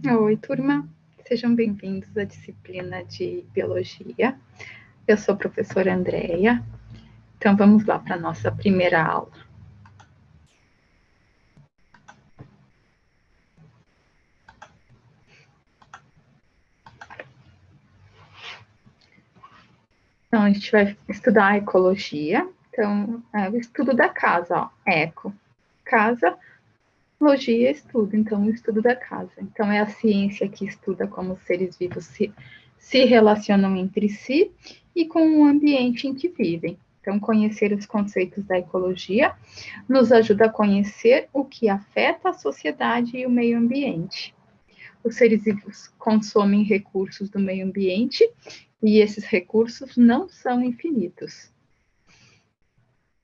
Oi, turma. Sejam bem-vindos à disciplina de Biologia. Eu sou a professora Andréia. Então, vamos lá para a nossa primeira aula. Então, a gente vai estudar a ecologia. Então, é o estudo da casa, ó, eco. Casa, logia, estudo. Então, o estudo da casa. Então, é a ciência que estuda como os seres vivos se relacionam entre si e com o ambiente em que vivem. Então, conhecer os conceitos da ecologia nos ajuda a conhecer o que afeta a sociedade e o meio ambiente. Os seres vivos consomem recursos do meio ambiente e esses recursos não são infinitos.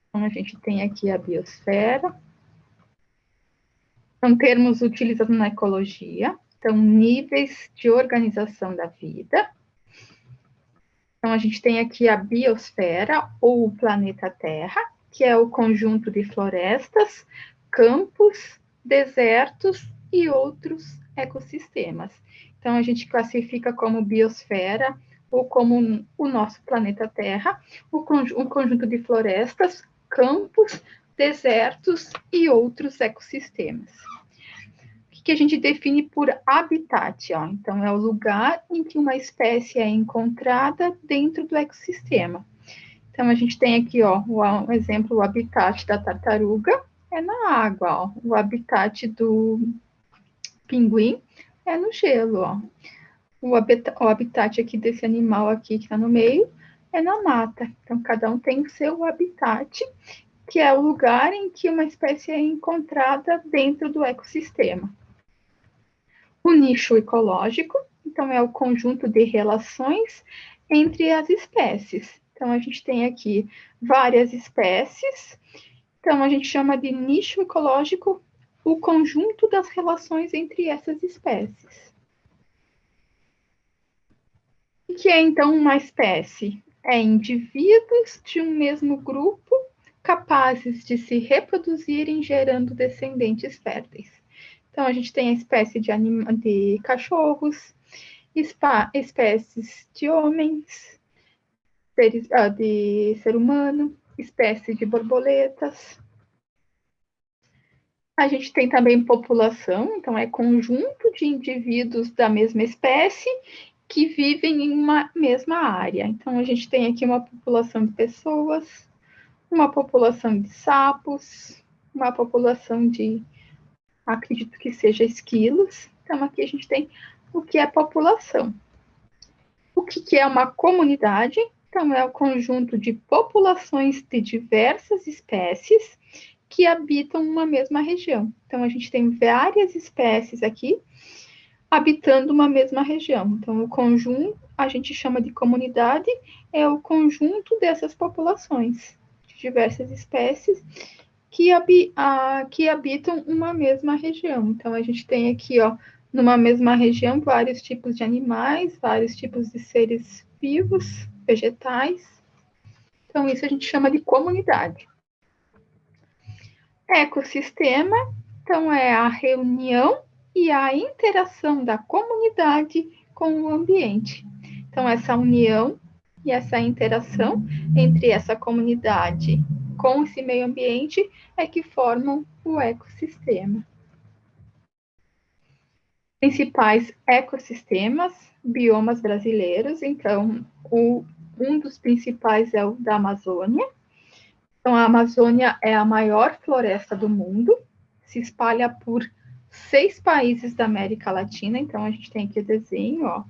Então, a gente tem aqui a biosfera. São termos utilizados na ecologia. Então, níveis de organização da vida. Então, a gente tem aqui a biosfera, ou o planeta Terra, que é o conjunto de florestas, campos, desertos e outros ecossistemas. Então, a gente classifica como biosfera, ou como o nosso planeta Terra, um conjunto de florestas, campos, desertos e outros ecossistemas. O que a gente define por habitat? Ó? Então, é o lugar em que uma espécie é encontrada dentro do ecossistema. Então, a gente tem aqui, ó, um exemplo, o habitat da tartaruga é na água, ó. O habitat do pinguim é no gelo, ó. O habitat aqui desse animal aqui que está no meio é na mata. Então, cada um tem o seu habitat, que é o lugar em que uma espécie é encontrada dentro do ecossistema. O nicho ecológico, então, é o conjunto de relações entre as espécies. Então, a gente tem aqui várias espécies. Então, a gente chama de nicho ecológico o conjunto das relações entre essas espécies. O que é, então, uma espécie? É indivíduos de um mesmo grupo capazes de se reproduzirem gerando descendentes férteis. Então, a gente tem a espécie de cachorros, espécies de homens, de ser humano, espécie de borboletas. A gente tem também população, então é conjunto de indivíduos da mesma espécie que vivem em uma mesma área. Então, a gente tem aqui uma população de pessoas, uma população de sapos, uma população de, acredito que seja esquilos. Então, aqui a gente tem o que é população. O que é uma comunidade? Então, é o conjunto de populações de diversas espécies que habitam uma mesma região. Então, a gente tem várias espécies aqui habitando uma mesma região. Então, o conjunto, a gente chama de comunidade, é o conjunto dessas populações de diversas espécies que habitam uma mesma região. Então, a gente tem aqui, ó, numa mesma região, vários tipos de animais, vários tipos de seres vivos, vegetais. Então, isso a gente chama de comunidade. Ecossistema, então, é a reunião e a interação da comunidade com o ambiente. Então, essa união e essa interação entre essa comunidade com esse meio ambiente é que formam o ecossistema. Principais ecossistemas, biomas brasileiros, então, um dos principais é o da Amazônia. Então, a Amazônia é a maior floresta do mundo, se espalha por 6 países da América Latina, então a gente tem aqui o desenho, ó.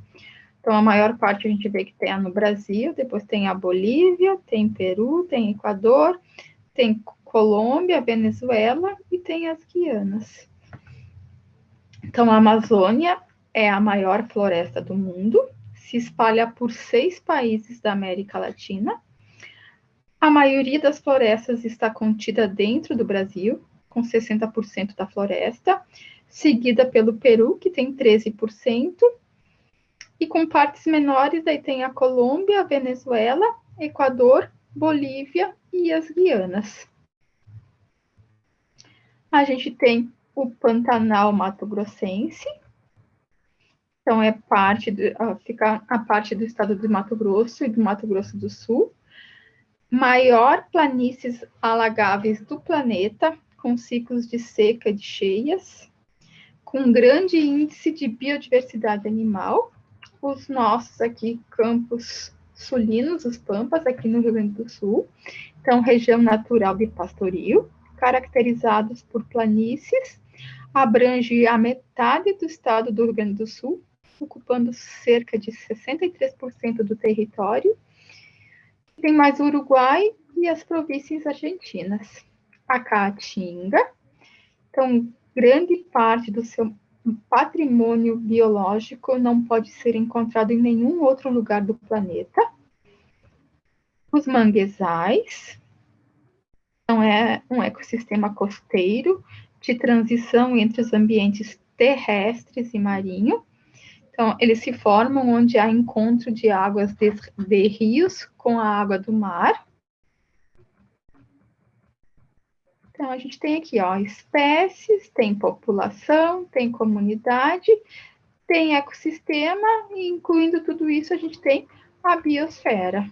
Então, a maior parte a gente vê que tem no Brasil, depois tem a Bolívia, tem Peru, tem Equador, tem Colômbia, Venezuela e tem as Guianas. Então, a Amazônia é a maior floresta do mundo, se espalha por 6 países da América Latina. A maioria das florestas está contida dentro do Brasil, com 60% da floresta, seguida pelo Peru, que tem 13%, e com partes menores, daí tem a Colômbia, a Venezuela, Equador, Bolívia e as Guianas. A gente tem o Pantanal Mato Grossense, Então, fica a parte do estado de Mato Grosso e do Mato Grosso do Sul. Maior planícies alagáveis do planeta, com ciclos de seca e de cheias, com grande índice de biodiversidade animal. Os nossos aqui, campos sulinos, os Pampas, aqui no Rio Grande do Sul. Então, região natural de pastorio, caracterizados por planícies, abrange a metade do estado do Rio Grande do Sul, ocupando cerca de 63% do território. Tem mais o Uruguai e as províncias argentinas. A Caatinga, então, grande parte do seu patrimônio biológico não pode ser encontrado em nenhum outro lugar do planeta. Os manguezais, então, é um ecossistema costeiro de transição entre os ambientes terrestres e marinho. Então, eles se formam onde há encontro de águas de rios com a água do mar. Então, a gente tem aqui, ó, espécies, tem população, tem comunidade, tem ecossistema, e incluindo tudo isso, a gente tem a biosfera.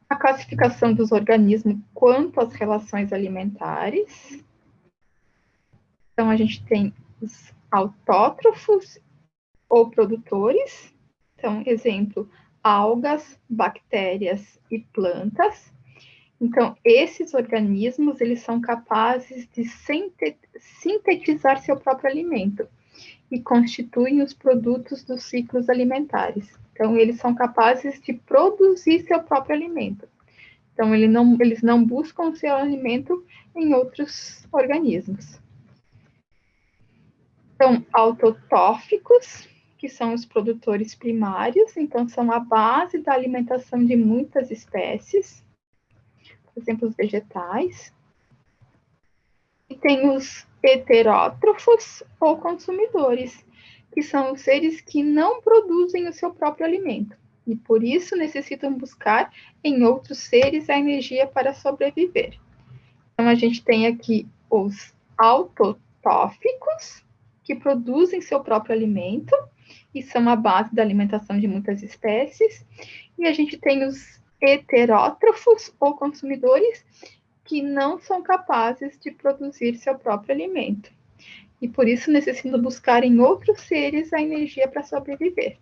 A classificação dos organismos quanto às relações alimentares. Então, a gente tem os autótrofos ou produtores. Então, exemplo, algas, bactérias e plantas. Então, esses organismos, eles são capazes de sintetizar seu próprio alimento e constituem os produtos dos ciclos alimentares. Então, eles são capazes de produzir seu próprio alimento. Então, eles não buscam seu alimento em outros organismos. Então, autotóficos, que são os produtores primários, então são a base da alimentação de muitas espécies, por exemplo, os vegetais. E tem os heterótrofos ou consumidores, que são os seres que não produzem o seu próprio alimento e por isso necessitam buscar em outros seres a energia para sobreviver. Então, a gente tem aqui os autotóficos, que produzem seu próprio alimento e são a base da alimentação de muitas espécies, e a gente tem os heterótrofos ou consumidores, que não são capazes de produzir seu próprio alimento e por isso necessitam buscar em outros seres a energia para sobreviver.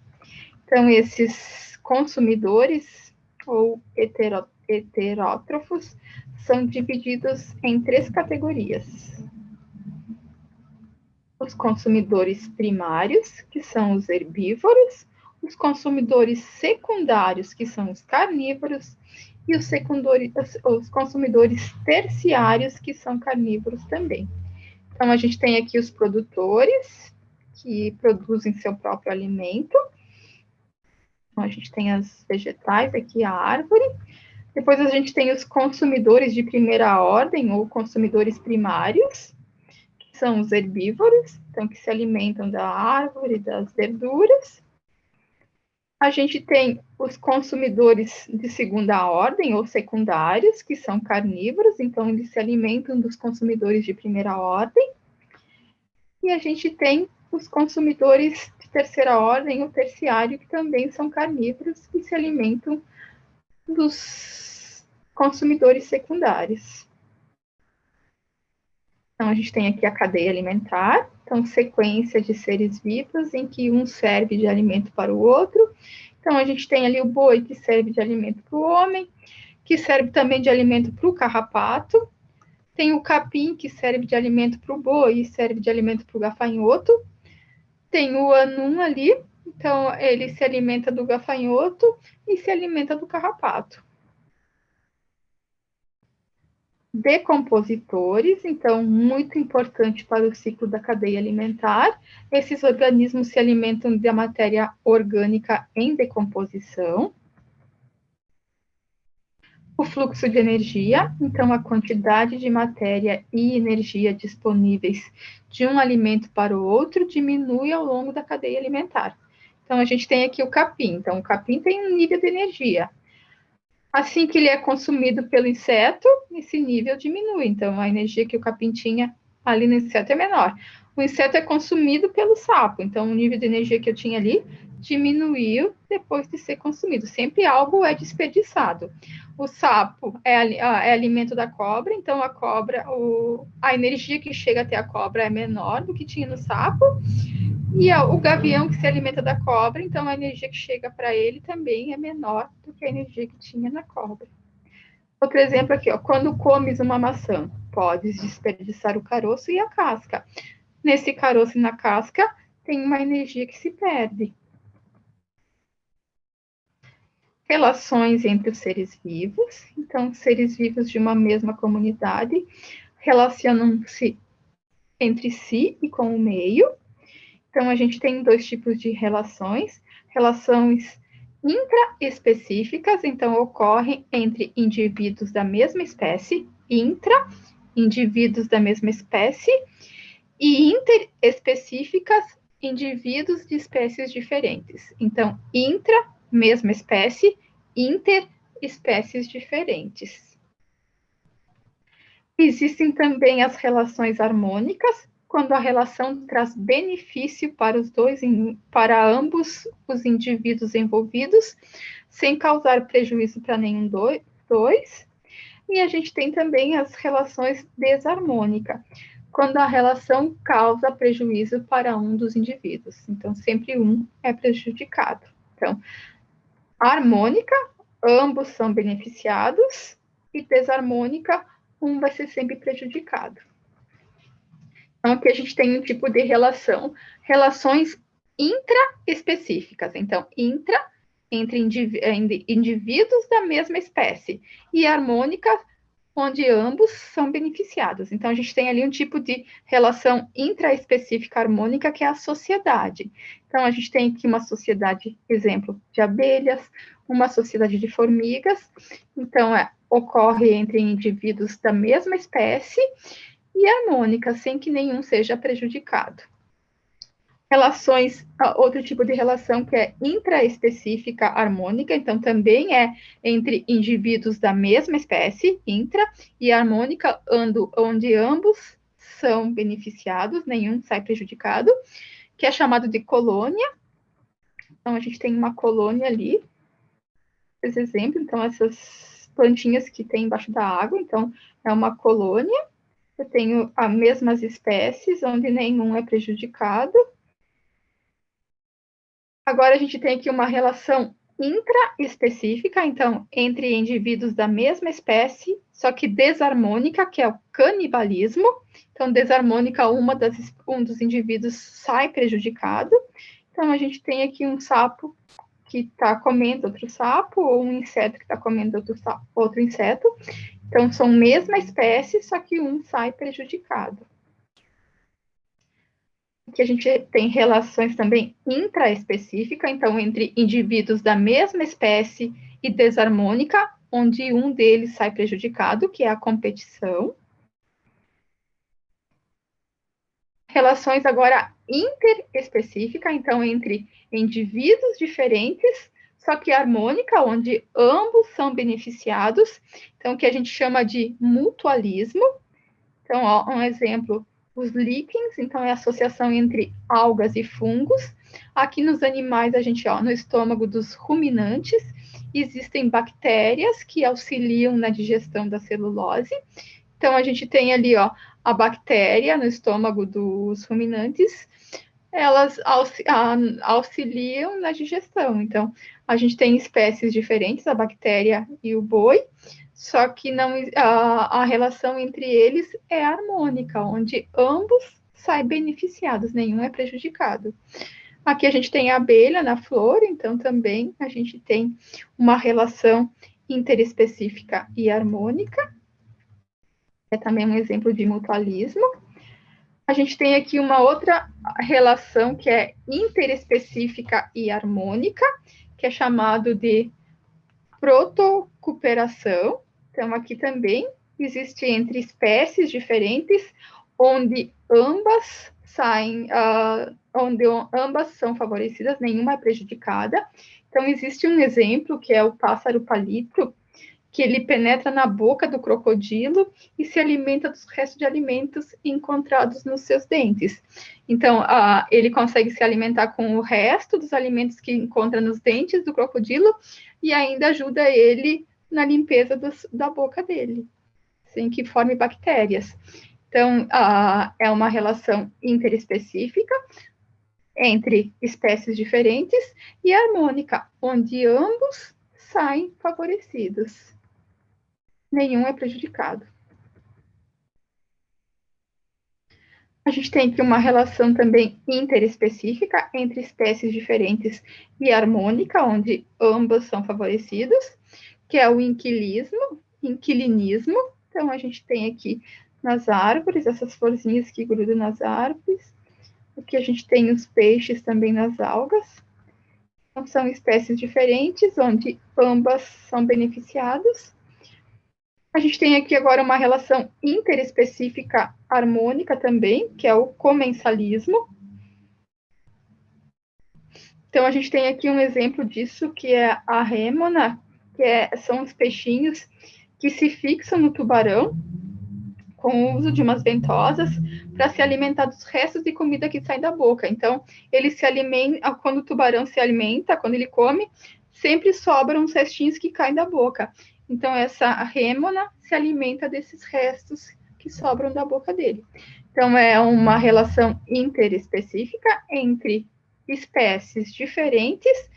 Então, esses consumidores ou heterótrofos são divididos em 3 categorias. Os consumidores primários, que são os herbívoros, os consumidores secundários, que são os carnívoros, e os consumidores terciários, que são carnívoros também. Então, a gente tem aqui os produtores, que produzem seu próprio alimento. Então, a gente tem as vegetais, aqui a árvore. Depois, a gente tem os consumidores de primeira ordem, ou consumidores primários, que são os herbívoros, então, que se alimentam da árvore, das verduras. A gente tem os consumidores de segunda ordem, ou secundários, que são carnívoros, então, eles se alimentam dos consumidores de primeira ordem. E a gente tem os consumidores de terceira ordem, ou terciário, que também são carnívoros e se alimentam dos consumidores secundários. Então, a gente tem aqui a cadeia alimentar, então, sequência de seres vivos em que um serve de alimento para o outro. Então, a gente tem ali o boi, que serve de alimento para o homem, que serve também de alimento para o carrapato. Tem o capim, que serve de alimento para o boi e serve de alimento para o gafanhoto. Tem o anum ali, então, ele se alimenta do gafanhoto e se alimenta do carrapato. Decompositores, então, muito importante para o ciclo da cadeia alimentar. Esses organismos se alimentam da matéria orgânica em decomposição. O fluxo de energia, então, a quantidade de matéria e energia disponíveis de um alimento para o outro diminui ao longo da cadeia alimentar. Então, a gente tem aqui o capim. Então, o capim tem um nível de energia. Assim que ele é consumido pelo inseto, esse nível diminui. Então, a energia que o capim tinha ali no inseto é menor. o inseto é consumido pelo sapo. Então, o nível de energia que eu tinha ali diminuiu depois de ser consumido. Sempre algo é desperdiçado. O sapo é alimento da cobra, então a energia que chega até a cobra é menor do que tinha no sapo. E o gavião que se alimenta da cobra, então a energia que chega para ele também é menor do que a energia que tinha na cobra. Outro exemplo aqui, ó, quando comes uma maçã, podes desperdiçar o caroço e a casca. Nesse caroço e na casca tem uma energia que se perde. Relações entre os seres vivos. Então, seres vivos de uma mesma comunidade relacionam-se entre si e com o meio. Então, a gente tem dois tipos de relações. Relações intraespecíficas, então, ocorrem entre indivíduos da mesma espécie, indivíduos da mesma espécie, e interespecíficas, indivíduos de espécies diferentes. Então, mesma espécie, espécies diferentes. Existem também as relações harmônicas, quando a relação traz benefício para ambos os indivíduos envolvidos, sem causar prejuízo para nenhum dois. E a gente tem também as relações desarmônicas, quando a relação causa prejuízo para um dos indivíduos. Então, sempre um é prejudicado. Então, harmônica, ambos são beneficiados, e desarmônica, um vai ser sempre prejudicado. Então, aqui a gente tem um tipo de relações intraespecíficas. Então, entre indivíduos da mesma espécie, e harmônica, onde ambos são beneficiados. Então, a gente tem ali um tipo de relação intraespecífica harmônica, que é a sociedade. Então, a gente tem aqui uma sociedade, exemplo, de abelhas, uma sociedade de formigas. Então, ocorre entre indivíduos da mesma espécie e harmônica, sem que nenhum seja prejudicado. Outro tipo de relação que é intraespecífica harmônica, então também é entre indivíduos da mesma espécie, e harmônica, onde ambos são beneficiados, nenhum sai prejudicado, que é chamado de colônia. Então, a gente tem uma colônia ali, esse exemplo, então essas plantinhas que tem embaixo da água, então é uma colônia. Eu tenho as mesmas espécies, onde nenhum é prejudicado. Agora, a gente tem aqui uma relação intraespecífica, então, entre indivíduos da mesma espécie, só que desarmônica, que é o canibalismo. Então, desarmônica, um dos indivíduos sai prejudicado. Então, a gente tem aqui um sapo que está comendo outro sapo, ou um inseto que está comendo outro inseto. Então, são mesma espécie, só que um sai prejudicado. Que a gente tem relações também intraespecíficas, então, entre indivíduos da mesma espécie e desarmônica, onde um deles sai prejudicado, que é a competição. Relações agora interespecíficas, então, entre indivíduos diferentes, só que harmônica, onde ambos são beneficiados, então, que a gente chama de mutualismo. Então, ó, um exemplo, os líquens, então é a associação entre algas e fungos. Aqui nos animais, a gente, ó, no estômago dos ruminantes, existem bactérias que auxiliam na digestão da celulose. Então, a gente tem ali, ó, a bactéria no estômago dos ruminantes, elas auxiliam na digestão. Então, a gente tem espécies diferentes, a bactéria e o boi, só que não, a relação entre eles é harmônica, onde ambos saem beneficiados, nenhum é prejudicado. Aqui a gente tem a abelha na flor, então também a gente tem uma relação interespecífica e harmônica. É também um exemplo de mutualismo. A gente tem aqui uma outra relação que é interespecífica e harmônica, que é chamado de protocooperação. Então, aqui também existe entre espécies diferentes, onde ambas são favorecidas, nenhuma é prejudicada. Então, existe um exemplo que é o pássaro palito, que ele penetra na boca do crocodilo e se alimenta dos restos de alimentos encontrados nos seus dentes. Então, ele consegue se alimentar com o resto dos alimentos que encontra nos dentes do crocodilo e ainda ajuda ele na limpeza da boca dele, sem que forme bactérias. Então, é uma relação interespecífica entre espécies diferentes e harmônica, onde ambos saem favorecidos. Nenhum é prejudicado. A gente tem aqui uma relação também interespecífica entre espécies diferentes e harmônica, onde ambos são favorecidos, que é o inquilinismo. Então, a gente tem aqui nas árvores, essas florzinhas que grudam nas árvores. Aqui a gente tem os peixes também nas algas. Então, são espécies diferentes, onde ambas são beneficiadas. A gente tem aqui agora uma relação interespecífica harmônica também, que é o comensalismo. Então, a gente tem aqui um exemplo disso, que é a rêmona, são os peixinhos que se fixam no tubarão, com o uso de umas ventosas, para se alimentar dos restos de comida que sai da boca. Então, ele se alimenta, quando o tubarão se alimenta, quando ele come, sempre sobram uns restinhos que caem da boca. Então, essa rêmona se alimenta desses restos que sobram da boca dele. Então, é uma relação interespecífica entre espécies diferentes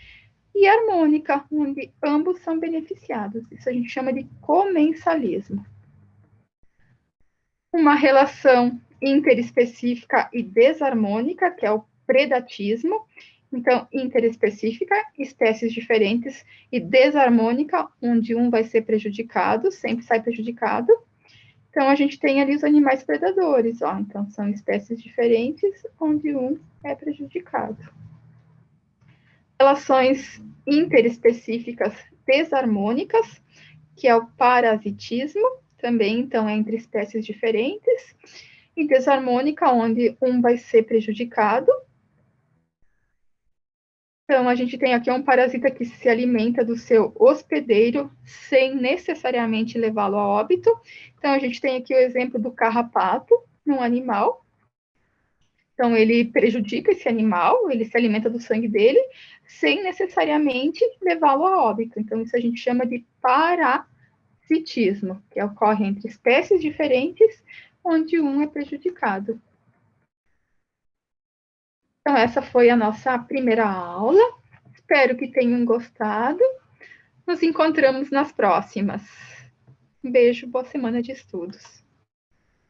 e harmônica, onde ambos são beneficiados. Isso a gente chama de comensalismo. Uma relação interespecífica e desarmônica, que é o predatismo. Então, interespecífica, espécies diferentes, e desarmônica, onde um vai ser prejudicado, sempre sai prejudicado. Então, a gente tem ali os animais predadores, ó. Então, são espécies diferentes, onde um é prejudicado. Relações interespecíficas desarmônicas, que é o parasitismo, também, então, é entre espécies diferentes, e desarmônica, onde um vai ser prejudicado. Então, a gente tem aqui um parasita que se alimenta do seu hospedeiro sem necessariamente levá-lo a óbito. Então, a gente tem aqui o exemplo do carrapato, num animal. Então, ele prejudica esse animal, ele se alimenta do sangue dele, sem necessariamente levá-lo a óbito. Então, isso a gente chama de parasitismo, que ocorre entre espécies diferentes, onde um é prejudicado. Então, essa foi a nossa primeira aula. Espero que tenham gostado. Nos encontramos nas próximas. Um beijo, boa semana de estudos.